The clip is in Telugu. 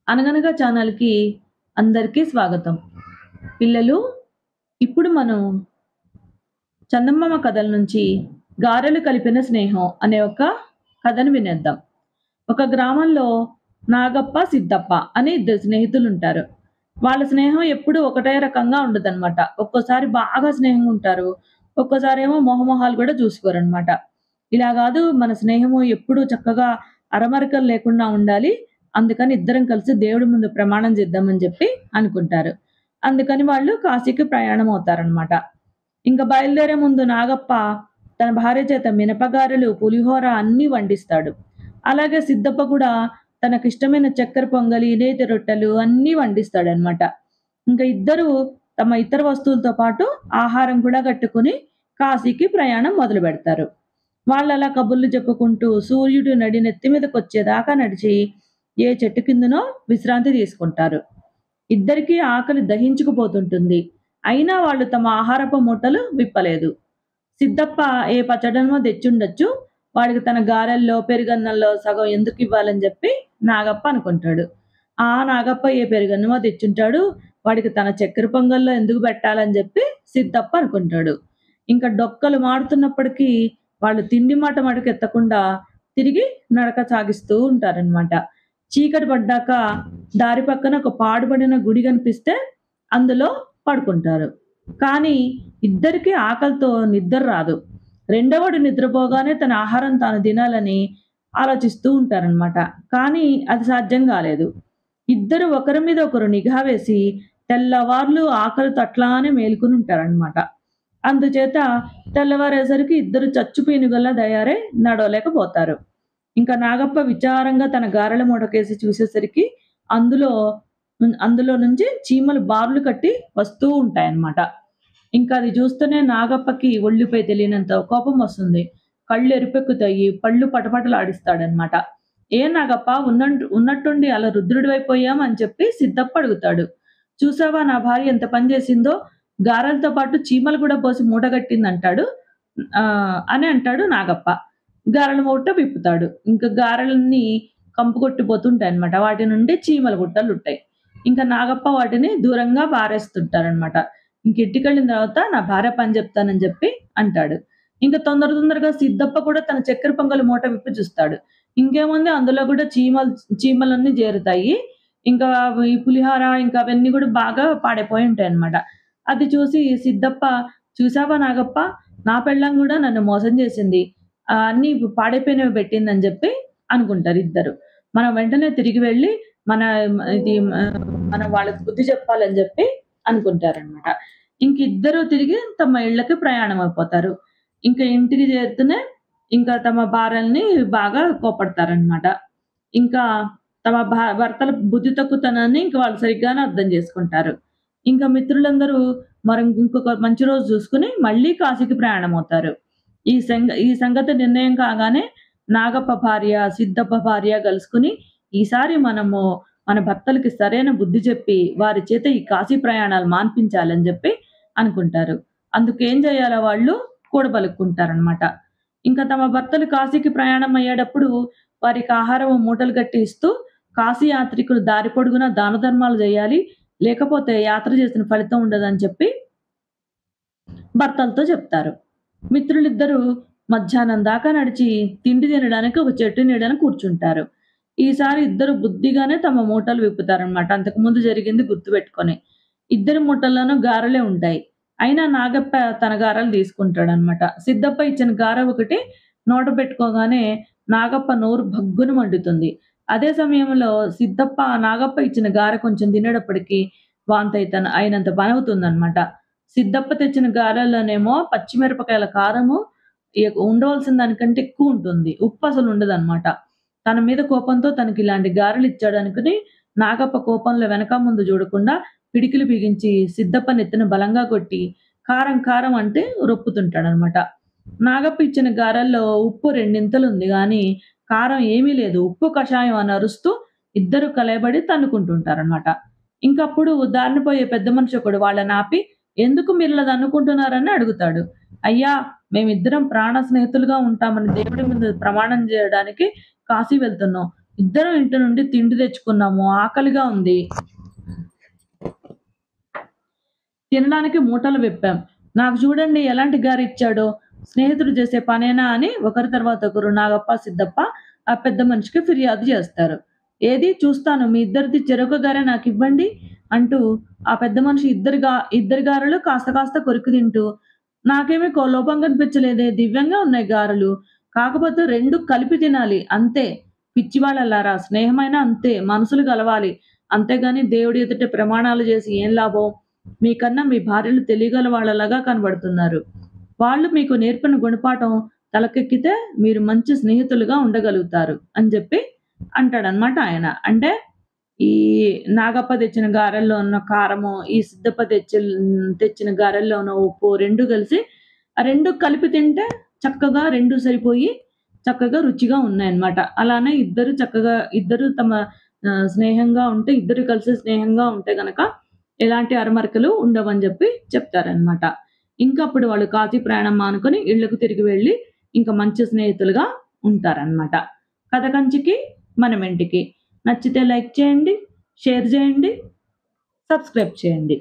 అనగనగా ఛానల్‌కి అందరికీ స్వాగతం. పిల్లలు, ఇప్పుడు మనం చందమామ కథల నుంచి 'గారెలు కలిపిన స్నేహం' అనే ఒక కథను వినేద్దాం. ఒక గ్రామంలో నాగప్ప, సిద్దప్ప అనే ఇద్దరు స్నేహితులుంటారు. వాళ్ళ స్నేహం ఎప్పుడూ ఒకటే రకంగా ఉండదనమాట. ఒక్కోసారి బాగా స్నేహంగా ఉంటారు. ఒక్కోసారేమో మొహమొహాలు గూడా చూసుకోరనమాట. ఇలా గాదు మన స్నేహము ఎప్పుడూ చక్కగా అరమరికలు లేకుండా ఉండాలి. అందుకని ఇద్దరం కలిసి దేవుడి ముందు ప్రమాణం చేద్దామని జెప్పి అనుకుంటారు. అందుకని వాళ్ళు కాశీకి ప్రయాణం అవుతారనమాట. ఇంక బయలుదేరే ముందు నాగప్ప తన భార్య చేత మినపగారెలు, పులిహోర అన్నీ వండిస్తాడు. అలాగే సిద్దప్ప కూడా తనకిష్టమైన చక్కెర పొంగలి, నేతి రొట్టెలు అన్నీ వండిస్తాడనమాట. ఇంక ఇద్దరూ తమ ఇతర వస్తువులతో పాటు ఆహారం కూడా గట్టుకొని కాశీకి ప్రయాణం మొదలుబెడతారు. వాళ్ళలా కబుర్లు చెప్పుకుంటూ సూర్యుడు నడినెత్తి మీదకొచ్చేదాకా నడిచి ఏ చెట్టు కిందనో విశ్రాంతి తీసుకుంటారు. ఇద్దరికీ ఆకలి దహించుకుపోతుంటుంది. అయినా వాళ్ళు తమ ఆహారపు మూటలు విప్పలేదు. సిద్దప్ప ఏ పచ్చడనో తెచ్చుండొచ్చు. వాడికి తన గారెల్లో, పెరుగన్నంలో సగం ఎందుకివ్వాలని జెప్పి నాగప్ప అనుకుంటాడు. నాగప్ప ఏ పెరుగన్నమో తెచ్చుంటాడు. వాడికి తన చక్కెర పొంగల్లో ఎందుకు పెట్టాలని జెప్పి సిద్దప్ప అనుకుంటాడు. ఇంక డొక్కలు మాడుతున్నప్పటికీ వాళ్ళు తిండి మాట మటుకెత్తకుండా తిరిగి నడక సాగిస్తూ ఉంటారనమాట. చీకటి పడ్డాక దారి పక్కన ఒక పాడుబడిన గుడి కనిపిస్తే అందులో పడుకుంటారు. కానీ ఇద్దరికీ ఆకలితో నిద్ర రాదు. రెండోవాడు నిద్రపోగానే తన ఆహారం తాను తినాలని ఆలోచిస్తూ ఉంటారనమాట. కానీ అది సాధ్యం కాలేదు. ఇద్దరు ఒకరి మీద ఒకరు నిఘా వేసి తెల్లవార్లు ఆకలితో అట్లానే మేలుకొని ఉంటారనమాట. అందుచేత తెల్లవారేసరికి ఇద్దరు చచ్చు పీనుగల్లా తయారై నడవలేకపోతారు. ఇంకా నాగప్ప విచారంగా తన గారెల మూటకేసి చూసేసరికి అందులో అందులో నుంచి చీమలు బార్లు కట్టి వస్తూ ఉంటాయన్నమాట. ఇంకా అది చూస్తూనే నాగప్పకి ఒళ్ళుపై తెలియనంత కోపం వస్తుంది. కళ్ళు ఎరుపెక్కుతాయి. పళ్ళు పటపటలాడిస్తాడనమాట. "ఏం నాగప్ప ఉన్నట్టుండి అలా రుద్రుడివైపోయాం" అని చెప్పి సిద్దప్ప అడుగుతాడు. "చూసావా నా భార్య ఎంత పని చేసిందో? గారెలతో పాటు చీమలు కూడా పోసి మూటగట్టిందంటాడు" అని అంటాడు నాగప్ప. గారెల మూట విప్పుతాడు. ఇంక గారెలన్నీ కంపు కొట్టిపోతుంటాయన్నమాట. వాటి నుండి చీమల గుట్టలుంటాయి. ఇంక నాగప్ప వాటిని దూరంగా పారేస్తుంటారనమాట. ఇంటికెళ్ళిన తర్వాత నా భార్య పని జెప్తానని జెప్పి అంటాడు. ఇంక తొందరగా సిద్దప్ప కూడా తన చక్కెర పొంగలి మూట విప్పి చూస్తాడు. ఇంకేముంది అందులో గూడా చీమలన్నీ జేరుతాయి. ఇంకా ఈ పులిహోర ఇంకా అవన్నీ గూడా బాగా పాడైపోయి ఉంటాయన్నమాట. అది చూసి సిద్దప్ప, "చూసావా నాగప్ప, నా పెళ్ళాం గూడా నన్ను మోసం జేసింది. అన్నీ పాడైపోయినవి పెట్టిందని" జెప్పి అనుకుంటారిద్దరు. మనం వెంటనే తిరిగి వెళ్లి మన మనం వాళ్ళకి బుద్ధి చెప్పాలని జెప్పి అనుకుంటారనమాట. ఇంకిద్దరూ తిరిగి తమ ఇళ్ళకి ప్రయాణం అయిపోతారు. ఇంక ఇంటికి చేరుతూనే ఇంకా తమ భార్యలని బాగా కోపడతారనమాట. ఇంకా తమ భర్తల బుద్ధి తక్కువతనాన్ని ఇంక వాళ్ళు సరిగ్గానే అర్థం చేసుకుంటారు. ఇంకా మిత్రులందరూ మరి ఇంకొక మంచి రోజు చూసుకొని మళ్ళీ కాశీకి ప్రయాణమవుతారు. ఈ సంగతి నిర్ణయం కాగానే నాగప్ప భార్య, సిద్దప్ప భార్య గలుసుకొని ఈసారి మనము మన భర్తలకి సరైన బుద్ధి చెప్పి వారి చేత ఈ కాశీ ప్రయాణాలు మాన్పించాలని జెప్పి అనుకుంటారు. అందుకేం జేయాలో వాళ్ళు కూడబలుక్కుంటారనమాట. ఇంకా తమ భర్తలు కాశీకి ప్రయాణం అయ్యేటప్పుడు వారికి ఆహారము మూటలు గట్టి ఇస్తూ కాశీ యాత్రికులు దారి పొడుగునా దాన ధర్మాలు జేయాలి. లేకపోతే యాత్ర చేసిన ఫలితం ఉండదని చెప్పి భర్తలతో చెప్తారు. మిత్రులిద్దరూ మధ్యాహ్నం దాకా నడిచి తిండి తినడానికి ఒక చెట్టు నీడన కూర్చుంటారు. ఈసారి ఇద్దరు బుద్ధిగానే తమ మూటలు విప్పుతారనమాట. అంతకుముందు జరిగింది గుర్తుపెట్టుకొని. ఇద్దరి మూటల్లోనూ గారెలే ఉంటాయి. అయినా నాగప్ప తన గారెలు తీసుకుంటాడనమాట. సిద్దప్ప ఇచ్చిన గారె ఒకటి నోట పెట్టుకోగానే నాగప్ప నోరు భగ్గున మండుతుంది. అదే సమయంలో సిద్దప్ప నాగప్ప ఇచ్చిన గారె కొంచెం తినేటప్పటికి అయినంత పనవుతుందనమాట. సిద్దప్ప తెచ్చిన గారెల్లోనేమో పచ్చిమిరపకాయల కారము ఉండవలసిన దానికంటే ఎక్కువుంటుంది. ఉప్పు అసలుండదనమాట. తన మీద కోపంతో తనకిలాంటి గారెలిచ్చాడనుకుని నాగప్ప కోపంలో వెనక ముందు చూడకుండా పిడికిలి బిగించి సిద్దప్ప నెత్తిన బలంగా కొట్టి కారం కారం అంటే రొప్పుతుంటాడనమాట. నాగప్ప ఇచ్చిన గారెల్లో ఉప్పు రెండింతలుంది గానీ కారం ఏమీ లేదు. ఉప్పు కషాయం అని అరుస్తూ ఇద్దరు కలయబడి తన్నుకుంటుంటారనమాట. ఇంకప్పుడు దారిన పోయే పెద్ద మనిషొకడు వాళ్ళనాపి "ఎందుకు మీరిలా తన్నుకుంటున్నారని" అడుగుతాడు. "అయ్యా! మేమిద్దరం ప్రాణ స్నేహితులుగా ఉంటామని దేవుడి ముందు ప్రమాణం జేయడానికి కాశీ వెళ్తున్నాం. ఇద్దరం ఇంటి నుండి తిండి తెచ్చుకున్నాము. ఆకలిగా ఉంది. తినడానికి మూటలు విప్పాం. నాకు చూడండి ఎలాంటి గారిచ్చాడో. స్నేహితుడు చేసే పనేనా అని ఒకరి తర్వాత ఒకరు నాగప్ప, సిద్ధప్ప ఆ పెద్ద మనిషికి ఫిర్యాదు చేస్తారు. ఏది చూస్తాను మీ ఇద్దరిది చెరొక గారె నాకివ్వండి అంటూ ఆ పెద్ద మనిషి ఇద్దరి గారెలు కాస్త కాస్త కొరికి తింటూ, నాకేమి లోపం కనిపించలేదే దివ్యంగా ఉన్నాయి గారెలు. కాకపోతే 2 కలిపి తినాలి అంతే. పిచ్చివాళ్ళలారా స్నేహమైనా అంతే మనసులు గలవాలి. అంతేగాని దేవుడి ఎదుట ప్రమాణాలు చేసి ఏం లాభం? మీకన్నా మీ భార్యలు తెలియగల వాళ్ళలాగా కనబడుతున్నారు. వాళ్ళు మీకు నేర్పిన గుణపాఠం తలకెక్కితే మీరు మంచి స్నేహితులుగా ఉండగలుగుతారు అని జెప్పి అంటాడనమాట ఆయన. అంటే ఈ నాగప్ప తెచ్చిన గారెల్లో ఉన్న కారము, ఈ సిద్దప్ప తెచ్చిన గారెల్లో ఉన్న ఉప్పు 2 కలిసి ఆ 2 కలిపి తింటే చక్కగా 2 సరిపోయి చక్కగా రుచిగా ఉన్నాయన్నమాట. అలానే ఇద్దరు తమ స్నేహంగా ఉంటే ఇద్దరు కలిసి స్నేహంగా ఉంటే గనక ఎలాంటి అరమరికలు ఉండవని జెప్పి చెప్తారనమాట. ఇంకప్పుడు వాళ్ళు కాశీ ప్రయాణం మానుకొని ఇళ్ళకు తిరిగి వెళ్ళి ఇంక మంచి స్నేహితులుగా ఉంటారనమాట. కథ కంచికి మనమింటికి. నచ్చితే లైక్ చేయండి, షేర్ జేయండి, సబ్స్క్రైబ్ చేయండి.